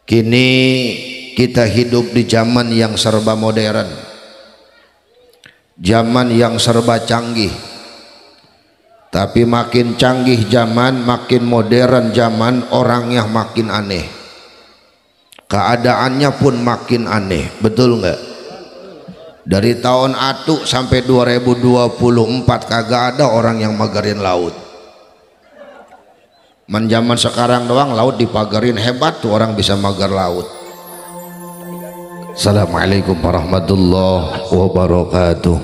Kini kita hidup di zaman yang serba modern, zaman yang serba canggih. Tapi makin canggih zaman, makin modern zaman, orangnya makin aneh, keadaannya pun makin aneh. Betul nggak? Dari tahun atu sampai 2024 kagak ada orang yang magarin laut. Zaman sekarang doang laut dipagarin, hebat tuh orang bisa magar laut. Assalamualaikum warahmatullahi wabarakatuh.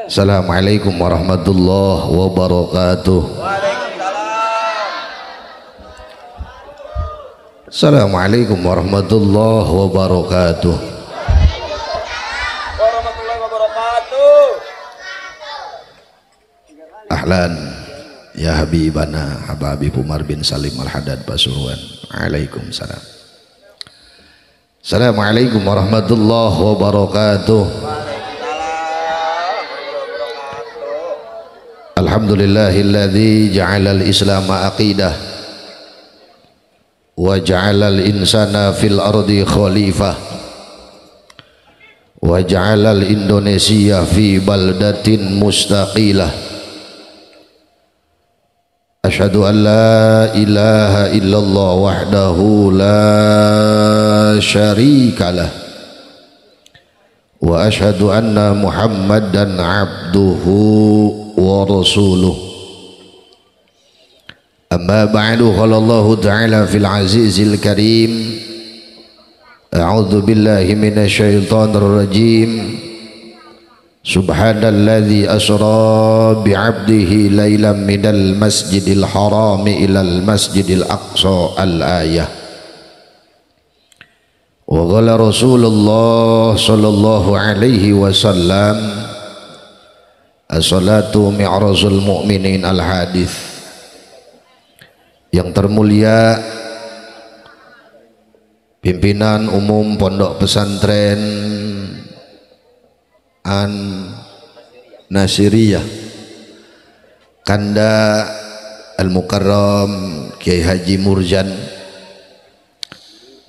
Assalamualaikum warahmatullahi wabarakatuh. Assalamualaikum warahmatullahi wabarakatuh. Ahlan ya habibana Habib Umar bin Salim Al-Haddad Pasuruan. Waalaikumsalam. Assalamualaikum warahmatullahi wabarakatuh. Alhamdulillahilladzi ja'alal islam aqidah wa ja'alal insana fil ardi khalifah wa ja'alal Indonesia fi baldatin mustaqilah. Asyhadu an la ilaha illallah wahdahu la syarikalah wa asyhadu anna Muhammadan abduhu wa rasuluh. Amma ba'du, qala Allah ta'ala fil azizil karim, a'udzu billahi minasyaitonir rajim. Subhanalladzi asra bi'abdihi lailan minal masjidil harami ilal masjidil aqsa. Al-ayah. Wa qala Rasulullah sallallahu alaihi wasallam, as-salatu mi'rajul mu'minin. Al-hadis. Yang termulia pimpinan umum Pondok Pesantren An-Nasiriyah Kanda Al-Mukarram Kiai Haji Murjan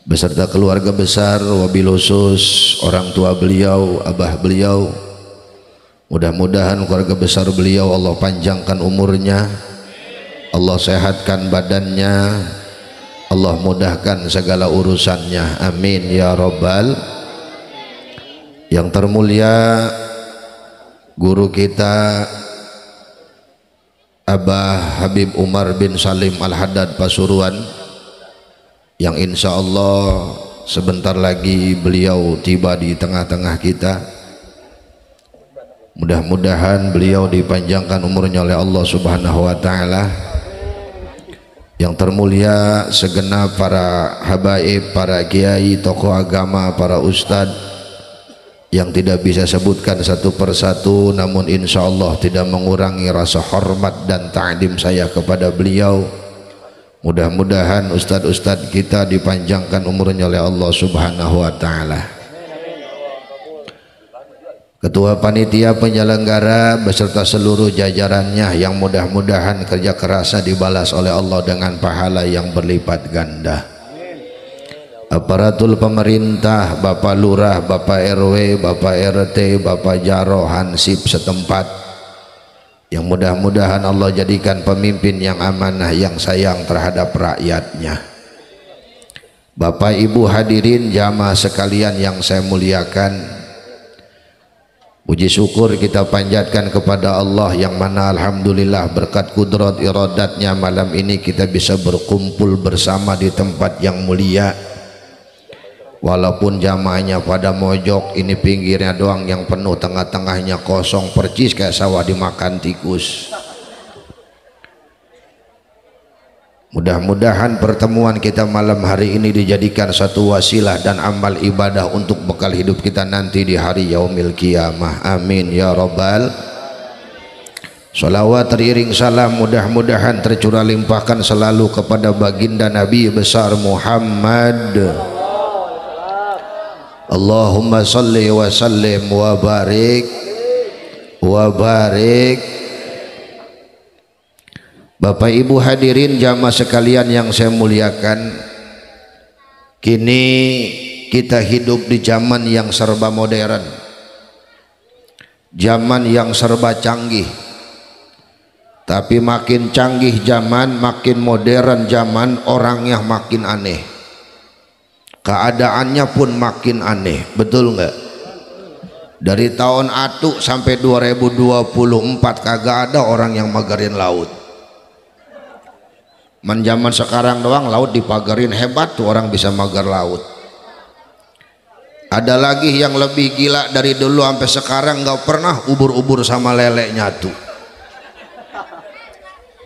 beserta keluarga besar, wabil khusus orang tua beliau, abah beliau. Mudah-mudahan keluarga besar beliau Allah panjangkan umurnya, Allah sehatkan badannya, Allah mudahkan segala urusannya, amin ya rabbal. Yang termulia guru kita Abah Habib Umar bin Salim Al-Haddad Pasuruan, yang insya Allah sebentar lagi beliau tiba di tengah-tengah kita. Mudah-mudahan beliau dipanjangkan umurnya oleh Allah Subhanahu wa ta'ala. Yang termulia segenap para habaib, para kiai, tokoh agama, para ustadz yang tidak bisa sebutkan satu persatu, namun insya Allah tidak mengurangi rasa hormat dan ta'zim saya kepada beliau. Mudah-mudahan ustadz-ustadz kita dipanjangkan umurnya oleh Allah Subhanahu wa ta'ala. Ketua panitia penyelenggara beserta seluruh jajarannya yang mudah-mudahan kerja kerasnya dibalas oleh Allah dengan pahala yang berlipat ganda. Aparatur pemerintah, Bapak Lurah, Bapak RW, Bapak RT, Bapak Jaro, Hansip setempat, yang mudah-mudahan Allah jadikan pemimpin yang amanah, yang sayang terhadap rakyatnya. Bapak Ibu hadirin jamaah sekalian yang saya muliakan, puji syukur kita panjatkan kepada Allah yang mana alhamdulillah berkat kudrat iradatnya malam ini kita bisa berkumpul bersama di tempat yang mulia. Walaupun jamaahnya pada mojok, ini pinggirnya doang yang penuh, tengah-tengahnya kosong percis kayak sawah dimakan tikus. Mudah-mudahan pertemuan kita malam hari ini dijadikan satu wasilah dan amal ibadah untuk bekal hidup kita nanti di hari yaumil qiyamah, amin ya rabbal. Salawat teriring salam mudah-mudahan tercurah limpahkan selalu kepada baginda Nabi besar Muhammad. Allahumma salli wa sallim wa barik Bapak Ibu hadirin jamaah sekalian yang saya muliakan, kini kita hidup di zaman yang serba modern, zaman yang serba canggih. Tapi makin canggih zaman, makin modern zaman, orangnya makin aneh, keadaannya pun makin aneh, betul nggak? Dari tahun atu sampai 2024 kagak ada orang yang magarin laut. Man zaman sekarang doang laut dipagarin, hebat tuh orang bisa magar laut. Ada lagi yang lebih gila dari dulu sampai sekarang, nggak pernah ubur-ubur sama lele nyatu.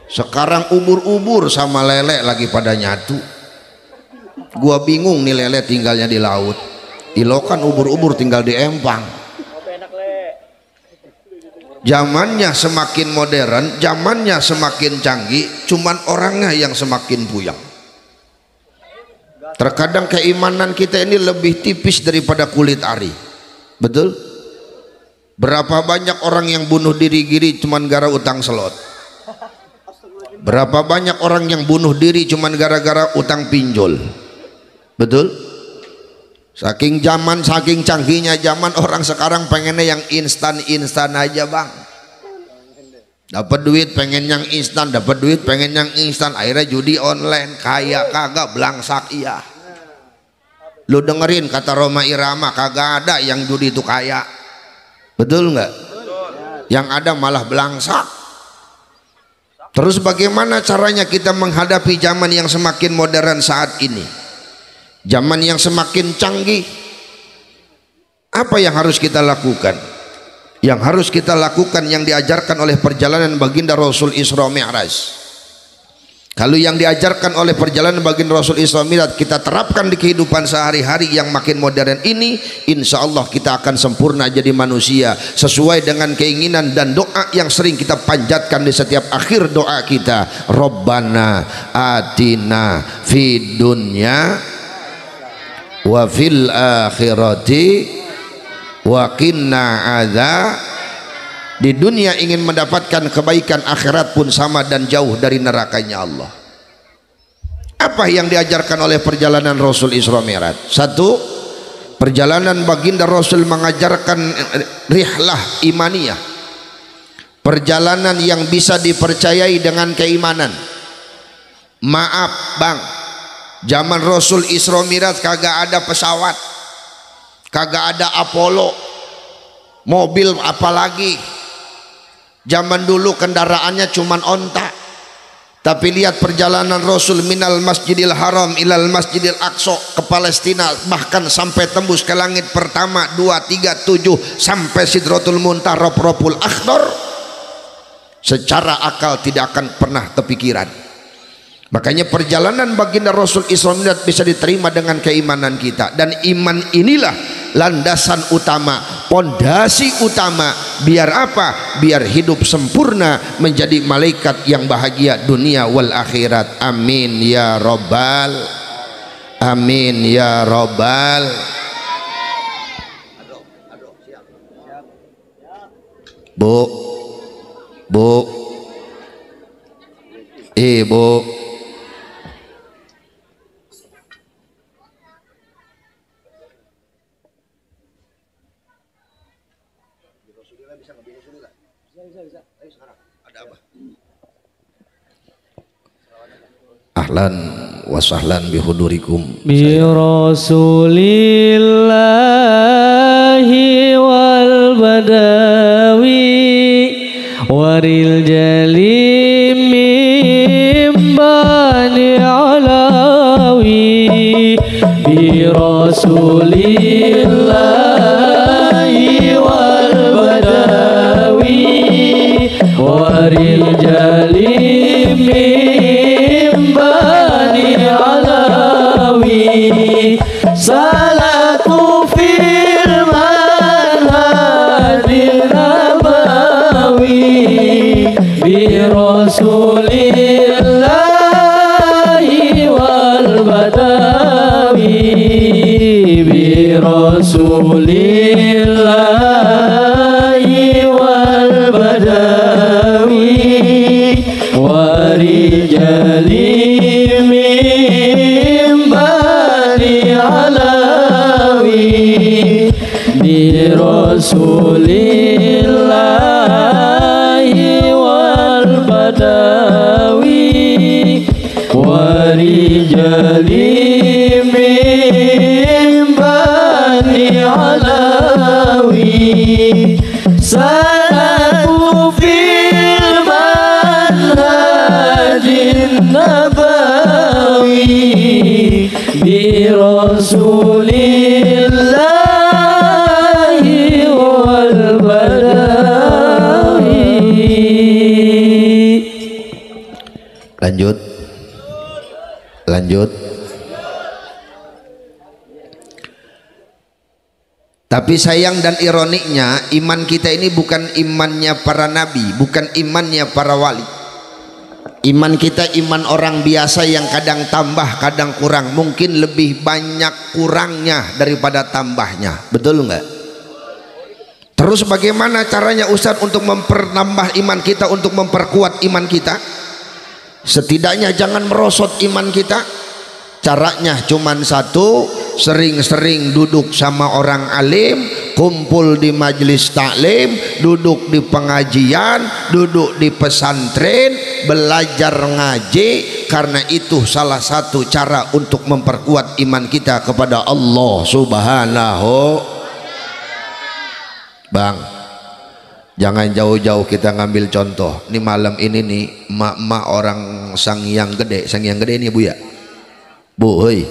Sekarang ubur-ubur sama lele lagi pada nyatu. Gua bingung nih, lele tinggalnya di laut, ilokan ubur-ubur tinggal di empang. Zamannya semakin modern, zamannya semakin canggih, cuman orangnya yang semakin buyang. Terkadang keimanan kita ini lebih tipis daripada kulit ari, betul? Berapa banyak orang yang bunuh diri cuman gara utang selot? Berapa banyak orang yang bunuh diri cuman gara-gara utang pinjol, betul? Saking zaman, saking canggihnya zaman, orang sekarang pengennya yang instan-instan aja bang. Dapat duit pengen yang instan, dapat duit pengen yang instan, akhirnya judi online, kaya kagak, belangsak iya. Lu dengerin kata Roma Irama, kagak ada yang judi itu kaya, betul nggak? Yang ada malah belangsak. Terus bagaimana caranya kita menghadapi zaman yang semakin modern saat ini? Zaman yang semakin canggih, apa yang harus kita lakukan? Yang harus kita lakukan yang diajarkan oleh perjalanan baginda Rasul Isra Mi'raj. Kalau yang diajarkan oleh perjalanan baginda Rasul Isra Mi'raj kita terapkan di kehidupan sehari-hari yang makin modern ini, insya Allah kita akan sempurna jadi manusia sesuai dengan keinginan dan doa yang sering kita panjatkan di setiap akhir doa kita. Rabbana atina fid dunya wa fil akhirati wa qina adza. Di dunia ingin mendapatkan kebaikan, akhirat pun sama dan jauh dari nerakanya Allah. Apa yang diajarkan oleh perjalanan Rasul Isra Mi'raj? Satu, perjalanan baginda Rasul mengajarkan rihlah imaniyah, perjalanan yang bisa dipercayai dengan keimanan. Maaf bang, zaman Rasul Isra Mi'raj kagak ada pesawat, kagak ada Apollo, mobil apalagi. Zaman dulu kendaraannya cuman onta. Tapi lihat perjalanan Rasul minal Masjidil Haram ilal Masjidil Aqsa ke Palestina, bahkan sampai tembus ke langit pertama, 2, 3, 7 sampai Sidratul Muntaha, Rabbul Akhdar. Secara akal tidak akan pernah terpikiran. Makanya perjalanan baginda Rasul Isra Mi'raj bisa diterima dengan keimanan kita, dan iman inilah landasan utama, pondasi utama. Biar apa? Biar hidup sempurna menjadi malaikat yang bahagia dunia wal akhirat. Amin ya robbal, amin ya robbal. Bu, ibu, ahlan wa sahlan bihudurikum bi rasulillahi wal badawi waril jalim mim bani alawi. Bi rasulillahi wal badawi waril jalim mim bani alawi. Salatu fil manhajil nabawi bi rasulillahi wal badawi. Bi rasulillahi wal badawi Rasulillahi wal badawi wa rijali min bani alawi salaku fil manhajin nabawi bi Rasulillahi wal badawi. Lanjut. Tapi sayang dan ironiknya, iman kita ini bukan imannya para nabi, bukan imannya para wali. Iman kita iman orang biasa yang kadang tambah kadang kurang, mungkin lebih banyak kurangnya daripada tambahnya. Betul enggak? Terus bagaimana caranya Ustadz untuk mempertambah iman kita, untuk memperkuat iman kita? Setidaknya jangan merosot iman kita. Caranya cuman satu, sering-sering duduk sama orang alim, kumpul di majelis taklim, duduk di pengajian, duduk di pesantren, belajar ngaji, karena itu salah satu cara untuk memperkuat iman kita kepada Allah Subhanahu. Bang, jangan jauh-jauh kita ngambil contoh. Ini malam ini nih, emak-emak orang Sangyang Gede ini Bu ya? Bu, hoi,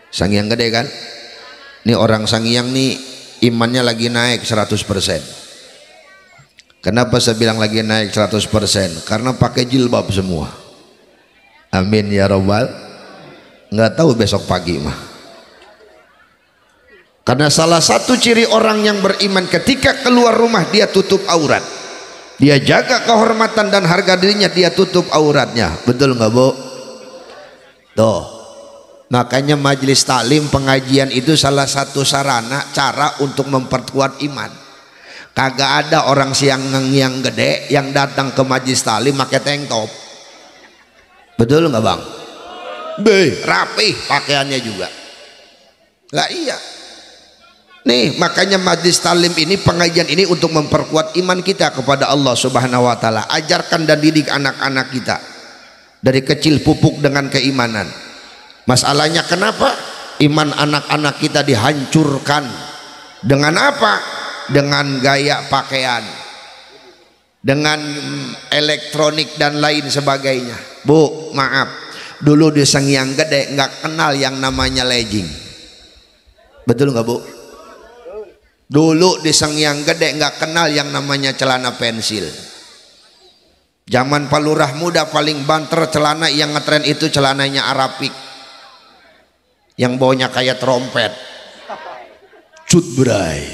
Sangyang Gede kan? Ini orang Sangyang nih imannya lagi naik 100%. Kenapa saya bilang lagi naik 100%? Karena pakai jilbab semua. Amin ya robbal. Nggak tahu besok pagi mah. Karena salah satu ciri orang yang beriman, ketika keluar rumah dia tutup aurat, dia jaga kehormatan dan harga dirinya, dia tutup auratnya. Betul nggak Bu? Tuh, makanya majelis taklim pengajian itu salah satu sarana cara untuk memperkuat iman. Kagak ada orang siang yang gede yang datang ke majelis taklim pakai tank top. Betul nggak Bang? Rapih pakaiannya juga. Lah iya. Nih makanya majelis taklim ini, pengajian ini untuk memperkuat iman kita kepada Allah Subhanahu wa taala. Ajarkan dan didik anak-anak kita dari kecil, pupuk dengan keimanan. Masalahnya kenapa iman anak-anak kita dihancurkan? Dengan apa? Dengan gaya pakaian, dengan elektronik dan lain sebagainya. Bu, maaf, dulu di Sangyang Gede nggak kenal yang namanya legging. Betul nggak Bu? Dulu di Sangyang Gede nggak kenal yang namanya celana pensil. Zaman Pak Lurah muda paling banter celana yang ngetren itu celananya Arabik, yang bawahnya kayak trompet, cut bray,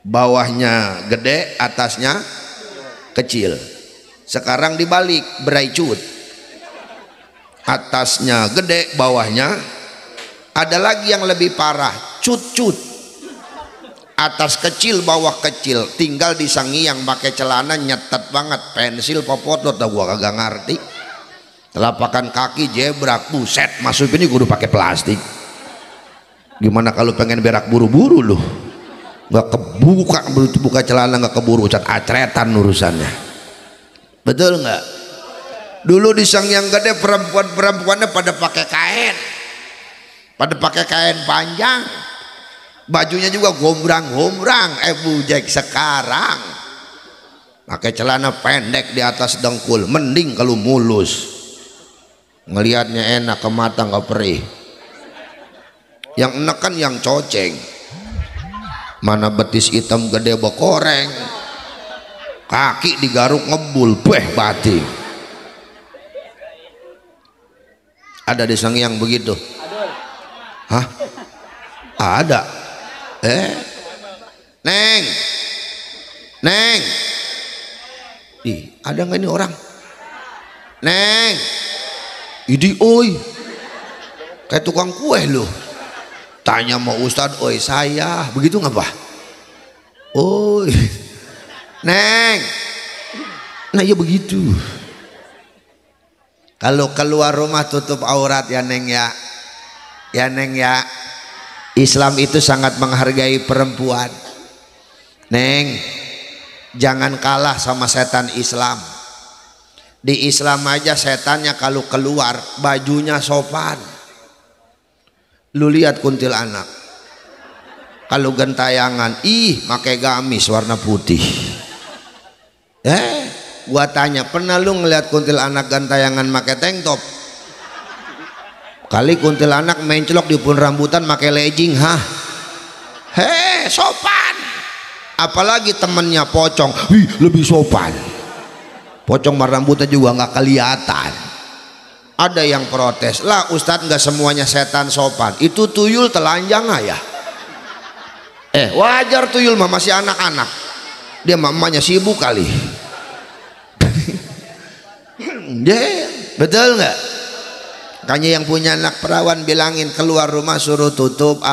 bawahnya gede, atasnya kecil. Sekarang dibalik, bray cut, atasnya gede, bawahnya. Ada lagi yang lebih parah, cut cut, atas kecil bawah kecil. Tinggal di Sangyang pakai celana nyetet banget, pensil popot, gua kagak ngerti. Telapakan kaki jebrak, buset, masuk ini kudu pakai plastik. Gimana kalau pengen berak buru-buru loh, nggak kebuka, buka celana nggak keburu, cat acretan urusannya. Betul nggak? Dulu di Sangyang Gede perempuannya pada pakai kain, pada pakai kain panjang, bajunya juga gombrang-gombrang. Bujek sekarang pakai celana pendek di atas dengkul, mending kalau mulus, ngelihatnya enak, ke mata nggak perih. Yang enak kan yang coceng, mana betis hitam gede bekoreng, kaki digaruk ngebul, batik. Ada di Sangyang begitu? Hah? Ada. Neng, ada nggak ini orang? Neng, idi oi, kayak tukang kue loh. Tanya mau Ustadz, oi saya, begitu nggak Pak? Oi, Neng, nah ya begitu. Kalau keluar rumah tutup aurat ya Neng ya, ya Neng ya. Islam itu sangat menghargai perempuan. Neng, jangan kalah sama setan Islam. Di Islam aja setannya kalau keluar bajunya sopan. Lu lihat kuntilanak kalau gentayangan, ih pakai gamis warna putih. Gua tanya, pernah lu ngeliat kuntilanak gentayangan pakai tank top? Kali kuntilanak mencelok di pohon rambutan pakai legging, sopan. Apalagi temennya pocong, lebih sopan. Pocong rambutan juga nggak kelihatan. Ada yang protes, lah Ustadz nggak semuanya setan sopan, itu tuyul telanjang ya. Wajar tuyul mah masih anak-anak, dia mamanya sibuk kali. Betul nggak? Kayaknya yang punya anak perawan bilangin keluar rumah suruh tutup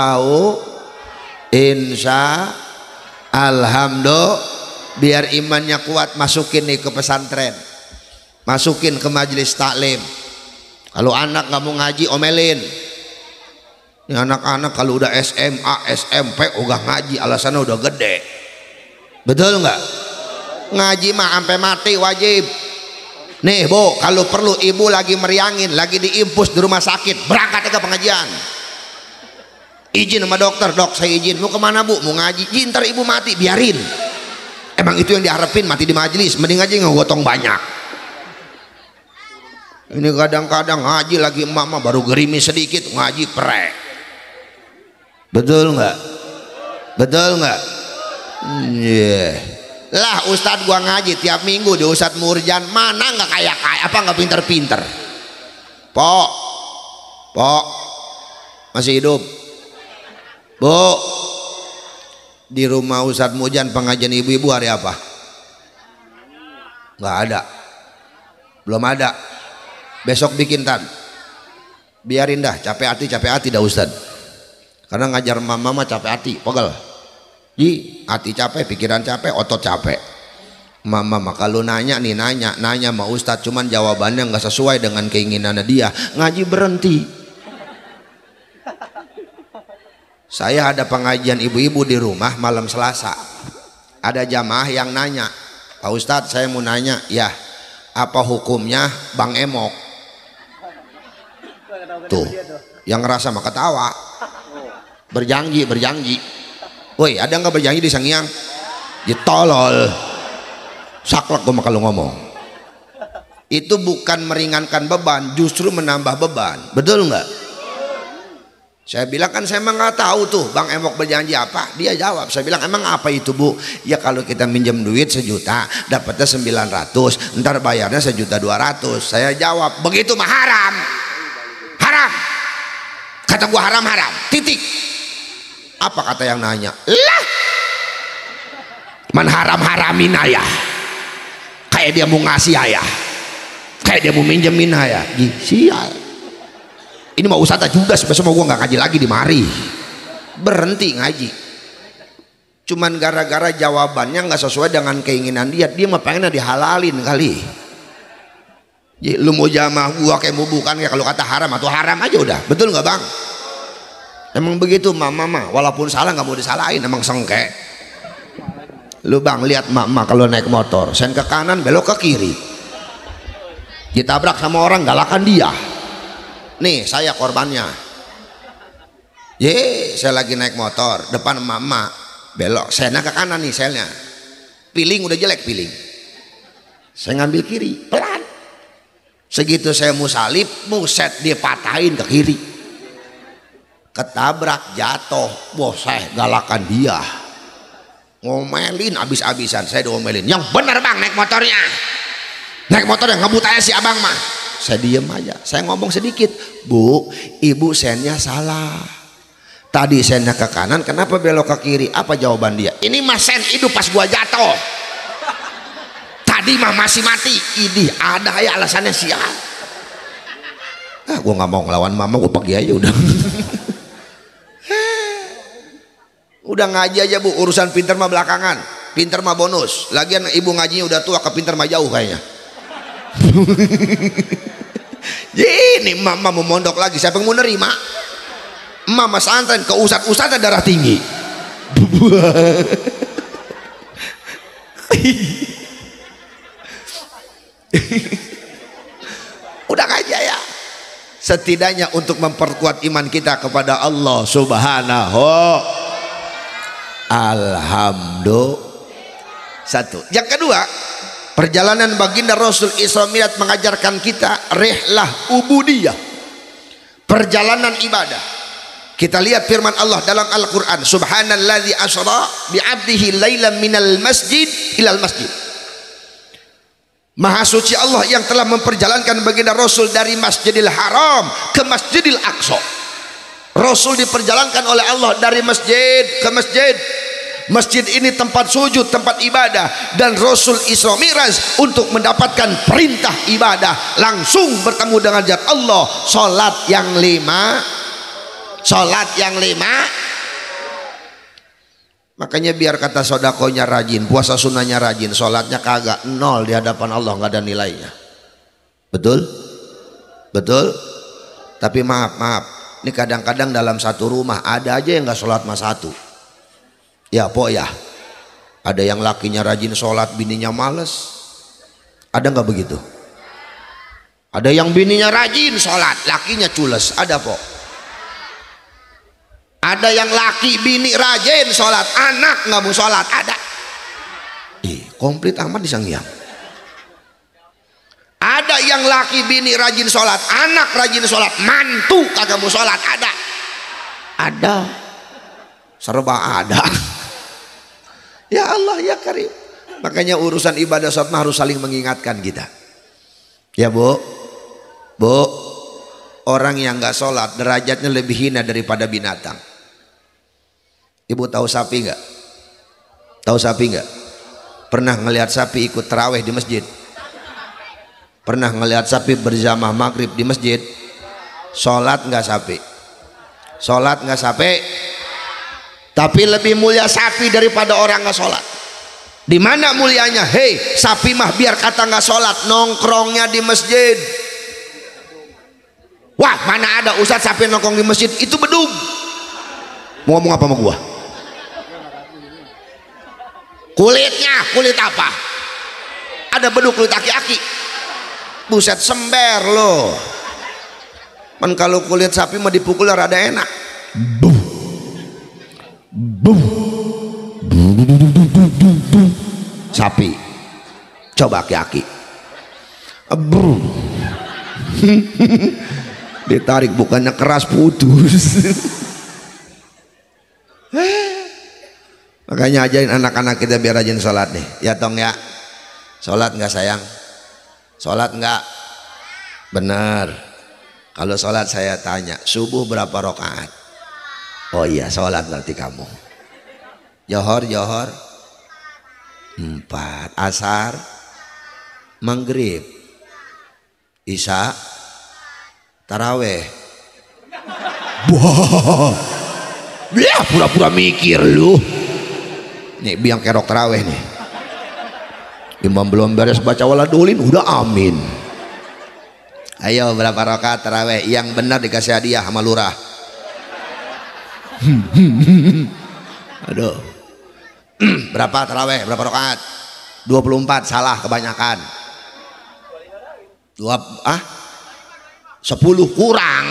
insya alhamdulillah, biar imannya kuat. Masukin nih ke pesantren, masukin ke majelis taklim. Kalau anak nggak mau ngaji, omelin. Ini anak-anak kalau udah SMA, SMP udah ngaji, alasannya udah gede. Betul nggak? Ngaji mah sampai mati wajib. Nih Bu, kalau perlu ibu lagi meriangin, lagi diimpus di rumah sakit, berangkat ke pengajian. Izin sama dokter, dok saya izin. Mau kemana Bu? Mau ngaji. Ntar ibu mati, biarin. Emang itu yang diharapin, mati di majelis. Mending aja ngegotong banyak. Ini kadang-kadang ngaji lagi emak-emak baru gerimis sedikit ngaji prek. Betul nggak? Betul nggak? Lah Ustadz gua ngaji tiap minggu di Ustadz Murjan, mana nggak kayak apa nggak pinter-pinter? Pok masih hidup? Bu, di rumah Ustadz Murjan pengajian ibu-ibu hari apa? Nggak ada, belum ada. Besok bikin tan, biarin dah, capek hati dah Ustadz, karena ngajar mama capek hati, pegel. Hati capek, pikiran capek, otot capek. Mama kalau nanya sama Ustadz, cuman jawabannya nggak sesuai dengan keinginannya dia, ngaji berhenti. Saya ada pengajian ibu-ibu di rumah malam Selasa, ada jamaah yang nanya, Pak Ustadz saya mau nanya, ya apa hukumnya Bang Emok? Tuh, yang ngerasa mah ketawa. Berjanji. Woi, ada nggak berjanji di Sangiang? Ditolol. Saklek gue kalau ngomong. Itu bukan meringankan beban, justru menambah beban. Betul nggak? Saya bilang kan saya emang nggak tahu tuh Bang Emok berjanji apa. Dia jawab, saya bilang emang apa itu Bu? Ya kalau kita minjem duit 1 juta dapatnya 900, ntar bayarnya 1.200.000. Saya jawab begitu mah haram. Kata gua haram, titik. Apa kata yang nanya? Lah man haram-haramin ayah, kayak dia mau ngasih ayah, kayak dia mau minjemin ayah. Sial, ini mau usaha judas, besok mau gua nggak ngaji lagi di mari, berhenti ngaji. Cuman gara-gara jawabannya nggak sesuai dengan keinginan dia mah pengennya dihalalin kali. Lu mau jamaah gua kayak mau bukan, ya kalau kata haram atau haram aja udah. Betul nggak Bang? Emang begitu mama, walaupun salah nggak mau disalahin, emang sengke. Lu Bang lihat mama kalau naik motor, sen ke kanan belok ke kiri, ditabrak sama orang galakan dia. Nih saya korbannya. Saya lagi naik motor, depan mama belok, sennya ke kanan nih selnya, piling udah jelek piling, saya ngambil kiri pelan. Segitu saya mau salip, muset dia patahin ke kiri, ketabrak jatuh. Wah saya galakan dia, ngomelin abis-abisan. Saya diomelin, yang bener Bang naik motor yang ngebut aja si abang mah. Saya diem aja, saya ngomong sedikit, Bu, ibu sennya salah, tadi sennya ke kanan, kenapa belok ke kiri? Apa jawaban dia? Ini mah sen hidup pas gua jatuh, tadi mah masih mati. Ini ada ya alasannya sial. Gua nggak mau ngelawan mama, gua pergi aja udah. Udah ngaji aja Bu, urusan pinter mah belakangan, pinter mah bonus. Lagian ibu ngajinya udah tua, ke pinter mah jauh kayaknya. Ini mama mau mondok lagi, siapa yang mau nerima? Mama santan ke ustad darah tinggi. Udah aja ya. Setidaknya untuk memperkuat iman kita kepada Allah Subhanahu. Alhamdulillah. Satu. Yang kedua, perjalanan baginda Rasul Isra Mi'raj mengajarkan kita rihlah ubudiyah, perjalanan ibadah. Kita lihat firman Allah dalam Al-Quran, subhanalladzi asra bi'abdihi lailan minal masjid ilal masjid. Maha suci Allah yang telah memperjalankan baginda Rasul dari Masjidil Haram ke Masjidil Aqsa. Rasul diperjalankan oleh Allah dari masjid ke masjid. Masjid ini tempat sujud, tempat ibadah, dan Rasul Isra Mi'raj untuk mendapatkan perintah ibadah, langsung bertemu dengan zat Allah. Salat yang 5, salat yang 5. Makanya biar kata sodakonya rajin, puasa sunnahnya rajin, salatnya kagak, nol di hadapan Allah, nggak ada nilainya. Betul? Betul? Tapi maaf, ini kadang-kadang dalam satu rumah ada aja yang nggak sholat mas satu. Ya po ya, ada yang lakinya rajin sholat, bininya males. Ada nggak begitu? Ada yang bininya rajin sholat, lakinya cules. Ada po. Ada yang laki bini rajin sholat, anak nggak mau sholat. Ada. Komplit amat di Sang Hyang. Ada yang laki bini rajin sholat, anak rajin sholat, mantu kagak mau sholat. Ada. Ada. Serba ada. Ya Allah ya Karim. Makanya urusan ibadah sholat harus saling mengingatkan kita. Ya Bu, orang yang nggak sholat derajatnya lebih hina daripada binatang. Ibu tahu sapi nggak? Tahu sapi nggak? Pernah ngelihat sapi ikut taraweh di masjid? Pernah ngelihat sapi berjamaah maghrib di masjid? Sholat nggak sapi? Sholat nggak sapi? Tapi lebih mulia sapi daripada orang nggak sholat. Di mana mulianya? Hei, sapi mah biar kata nggak sholat, nongkrongnya di masjid. Wah, mana ada ustadz sapi nongkrong di masjid? Itu bedug. Mau ngomong apa sama gua? Kulitnya, kulit apa? Ada bedug kulit aki-aki. Buset, sember loh. Man kalau kulit sapi mah dipukul rada enak. Buh. Sapi coba aki-aki ditarik bukannya keras, putus. Makanya ajarin anak-anak kita biar rajin sholat nih ya Tong ya. Sholat nggak sayang? Sholat nggak? Bener. Kalau sholat saya tanya, subuh berapa rakaat? Oh iya, sholat berarti kamu. Johor 4, asar, maghrib, isya, taraweh. Wah, ya pura-pura mikir lu. Nih biang kerok taraweh nih. Imam belum beres baca waladulin udah amin. Ayo berapa rakaat taraweh? Yang benar dikasih hadiah sama lurah. Aduh. Berapa taraweh? Berapa rakaat? 24, salah kebanyakan. 10 kurang.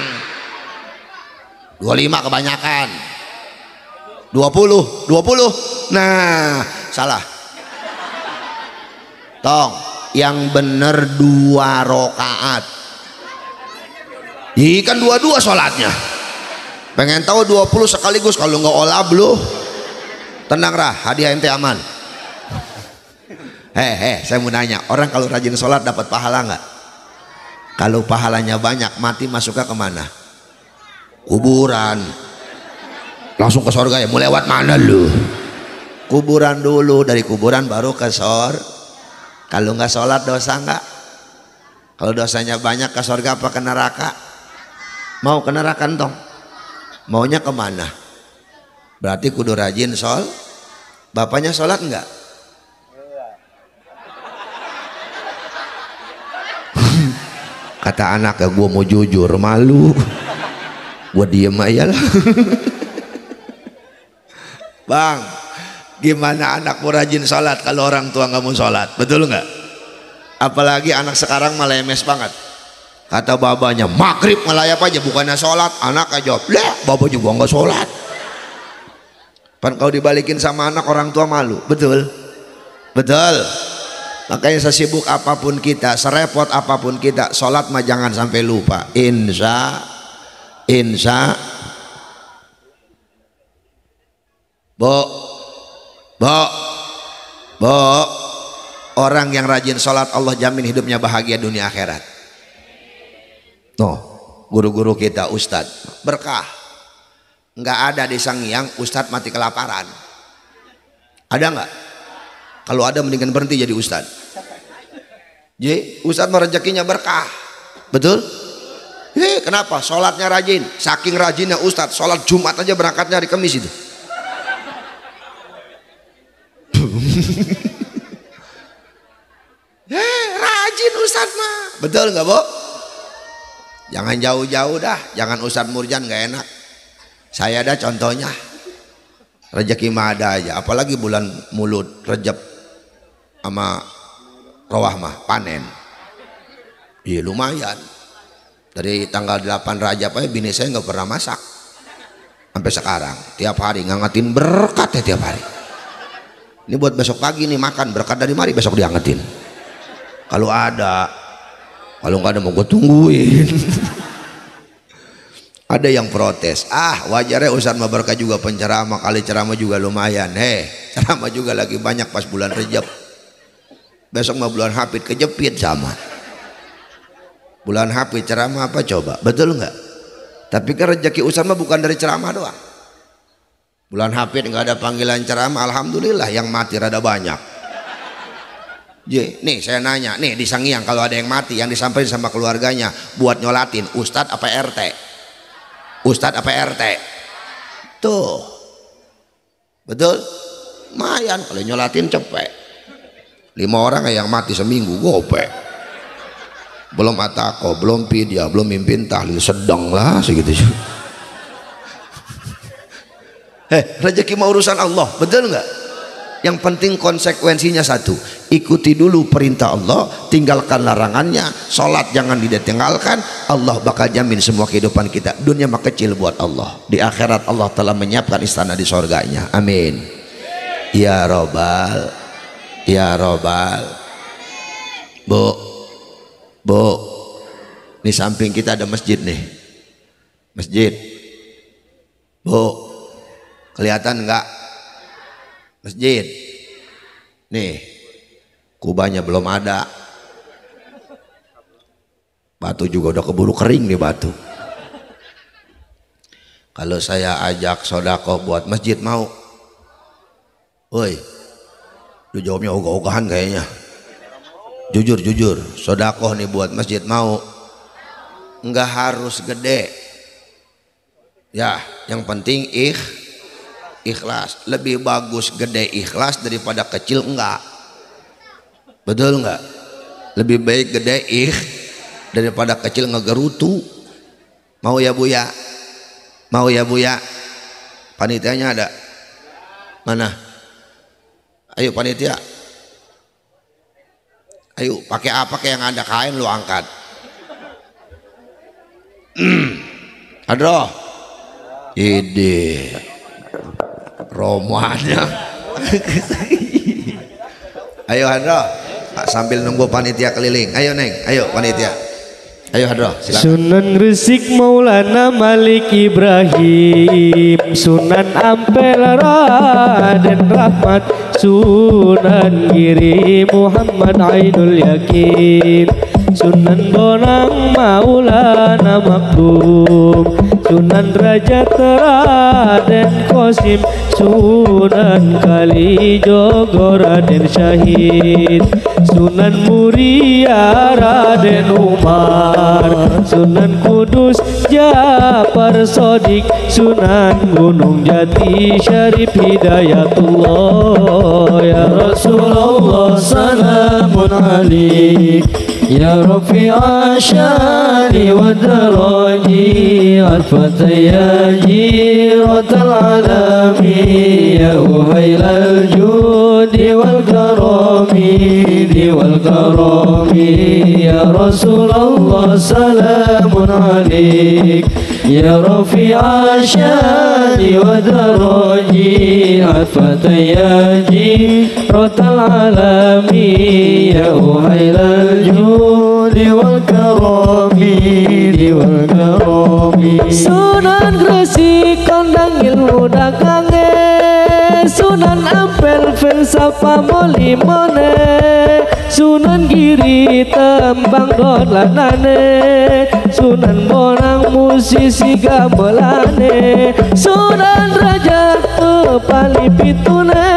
25 kebanyakan. 20. Nah, salah. Tong, yang bener 2 rakaat. Ikan 22 sholatnya. Pengen tahu 20 sekaligus, kalau nggak olab lu tenang rah, hadiah ente aman. Saya mau nanya, orang kalau rajin sholat dapat pahala nggak? Kalau pahalanya banyak, mati masuknya kemana? Kuburan. Langsung ke sorga ya? Mau lewat mana lu? Kuburan dulu, dari kuburan baru ke sor. Kalau nggak sholat dosa nggak? Kalau dosanya banyak ke sorga apa ke neraka? Mau ke neraka entong? Maunya kemana? Berarti kudu rajin sol. Bapaknya sholat enggak? Kata anak ya, gue mau jujur, malu. Gue diem aja lah. Bang, Gimana anakmu rajin sholat kalau orang tua nggak mau sholat? Betul nggak? Apalagi anak sekarang malah lemes banget. Kata babanya, maghrib ngelayap aja, bukannya sholat. Anak aja, lah baba juga nggak sholat. Pan kau dibalikin sama anak, orang tua malu. Betul? Betul. Makanya sesibuk apapun kita, serepot apapun kita, sholat mah jangan sampai lupa. Insya orang yang rajin sholat Allah jamin hidupnya bahagia dunia akhirat. Guru-guru kita ustadz berkah. Nggak ada di Sangiang ustadz mati kelaparan. Ada nggak? Kalau ada mendingan berhenti jadi ustadz. Jadi ustadz mah rezekinya berkah. Betul? Kenapa? Sholatnya rajin. Saking rajinnya ustadz, sholat Jumat aja berangkatnya hari Kamis itu. Rajin ustadz mah. Betul nggak, Bu? Jangan jauh-jauh dah. Jangan Ustadz Murjan, nggak enak. Saya ada contohnya. Rezeki mah ada aja. Apalagi bulan Mulut, Rejab sama Rawah mah panen. Iya lumayan. Dari tanggal 8 Rajab aja bini saya nggak pernah masak. Sampai sekarang tiap hari ngangetin berkat ya tiap hari. Ini buat besok pagi nih makan, berkat dari mari besok diangetin. Kalau ada, kalau nggak ada mau gue tungguin. Ada yang protes, wajarnya Ustadz mah berkah juga penceramah, kali ceramah juga lumayan. Ceramah juga lagi banyak pas bulan Rejab. Besok mah bulan Hafid kejepit sama. Bulan Hafid ceramah apa coba, betul nggak? Tapi kan rezeki Ustadz mah bukan dari ceramah doang. Bulan Hafid nggak ada panggilan ceramah, alhamdulillah yang mati rada banyak. Nih saya nanya, nih di Sangiang kalau ada yang mati yang disampaikan sama keluarganya buat nyolatin, Ustadz apa RT? Ustadz apa RT? Tuh, betul? Lumayan kalau nyolatin cepet. 5 orang yang mati seminggu gope. Belum atako, belum pidia, belum mimpin tahlil, sedang lah segitu. Rezeki mau urusan Allah, betul nggak? Yang penting konsekuensinya satu, ikuti dulu perintah Allah, tinggalkan larangannya, sholat jangan ditinggalkan, Allah bakal jamin semua kehidupan kita. Dunia mah kecil buat Allah, di akhirat Allah telah menyiapkan istana di surganya. Amin ya robbal, ya robbal. Bu, di samping kita ada masjid nih, masjid. Bu, kelihatan nggak? Masjid nih, kubahnya belum ada, batu juga udah keburu kering nih batu. Kalau saya ajak sodako buat masjid mau? Woi, lu jawabnya ogah-ogahan kayaknya. Jujur, sodako nih buat masjid mau? Nggak harus gede ya, yang penting ikhlas. Lebih bagus gede ikhlas daripada kecil enggak. Betul enggak? Lebih baik gede daripada kecil ngegerutu. Mau ya Bu ya? Mau ya Bu ya? Panitianya ada? Mana? Ayo panitia. Ayo pakai apa kayak yang ada kain lu angkat. Adro. Ide. Romoannya. Ayo Hadro, sambil nunggu panitia keliling. Ayo Neng, ayo panitia. Ayo Hadro, silakan. Sunan Gresik Maulana Malik Ibrahim, Sunan Ampel Raden Rahmat, Sunan Giri Muhammad Ainul Yakin, Sunan Bonang Maulana Makdum, Sunan Derajat Raden Qasim, Sunan Kalijogo Raden Syahid, Sunan Muria Raden Umar, Sunan Kudus Jafar Sodik, Sunan Gunung Jati Syarif Hidayatullah. Ya Rasulullah salamun alaik, يا رفيع الشان والدرج عطفة يا جيرة العالم يا أهيل الجود والكرم يا رسول الله سلام عليك يا رفيع الشان والدرج عطفة يا جيرة العالم يا أهيل الجود والكرم Sunan Gresik kondang ilmu dagange Sunan Ampel filsafah molimone Sunan Giri tembang dolanane Sunan Bonang musisi gamelane Sunan Raja kepali pitune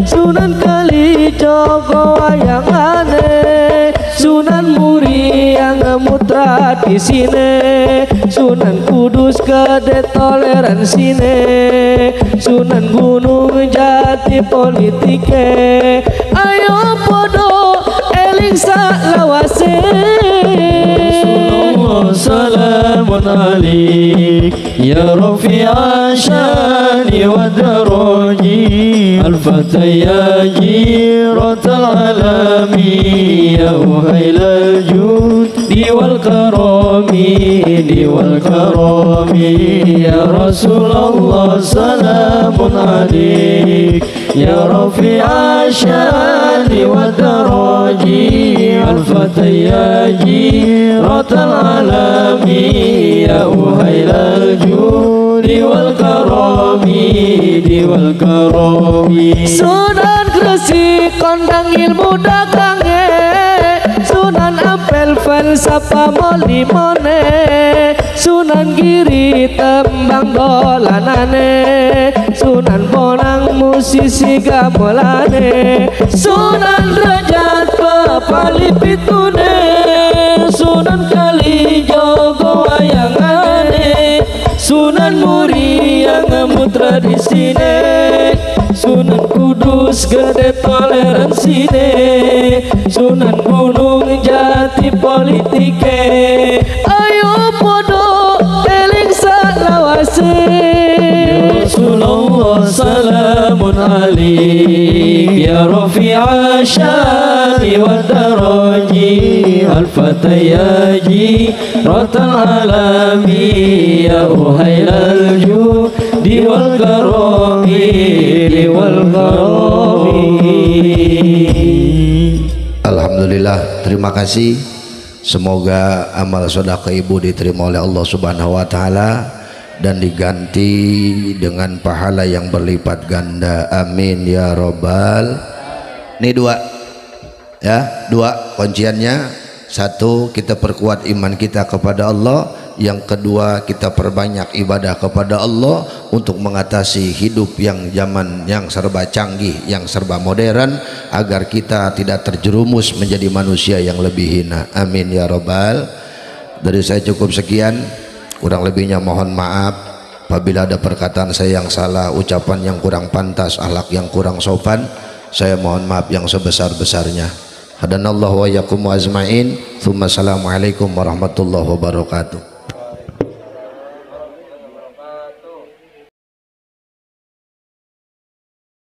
Sunan Kalijogo wayangane Sunan Muri yang mutra di sini Sunan Kudus gede toleransinya Sunan Gunung Jati politike ayo podo eling salawase Salamun alaik ya rafi'a syani wa daraji al-fatah ya jiratal alami ya uhailal judi wal karami ya Rasulullah salamun alaik ya rafi'a syani wa daraji al-fatah ya jiratal alami ya uhailal judi wal karami Sunan Gresik kondang ilmu dagange Sunan Ampel falsafah molimone Sunan Giri tembang dolanane Sunan Bonang musisi gamelane Sunan Derajat kepali pitune Sunan Kalijogo wayangane Sunan Muri yang mutra di sini Sunan Kudus gede toleransinya Sunan Gunung Jati politike ayo podo eling salawase ya Rasulullah salamun alaik ya rafi'a syani wa daraji al-fatah ya jiratal alami ya uhailal judi wal karami Alhamdulillah, terima kasih. Semoga amal sedekah ibu diterima oleh Allah Subhanahu wa taala dan diganti dengan pahala yang berlipat ganda. Amin ya robbal. Ini dua ya, dua kunciannya. Satu, kita perkuat iman kita kepada Allah. Yang kedua, kita perbanyak ibadah kepada Allah untuk mengatasi hidup yang zaman yang serba canggih, yang serba modern, agar kita tidak terjerumus menjadi manusia yang lebih hina. Amin ya robbal. Dari saya cukup sekian, kurang lebihnya mohon maaf apabila ada perkataan saya yang salah, ucapan yang kurang pantas, akhlak yang kurang sopan, saya mohon maaf yang sebesar-besarnya. Hadanallahu wa yakum wa azmain. Tsumma assalamualaikum warahmatullahi wabarakatuh.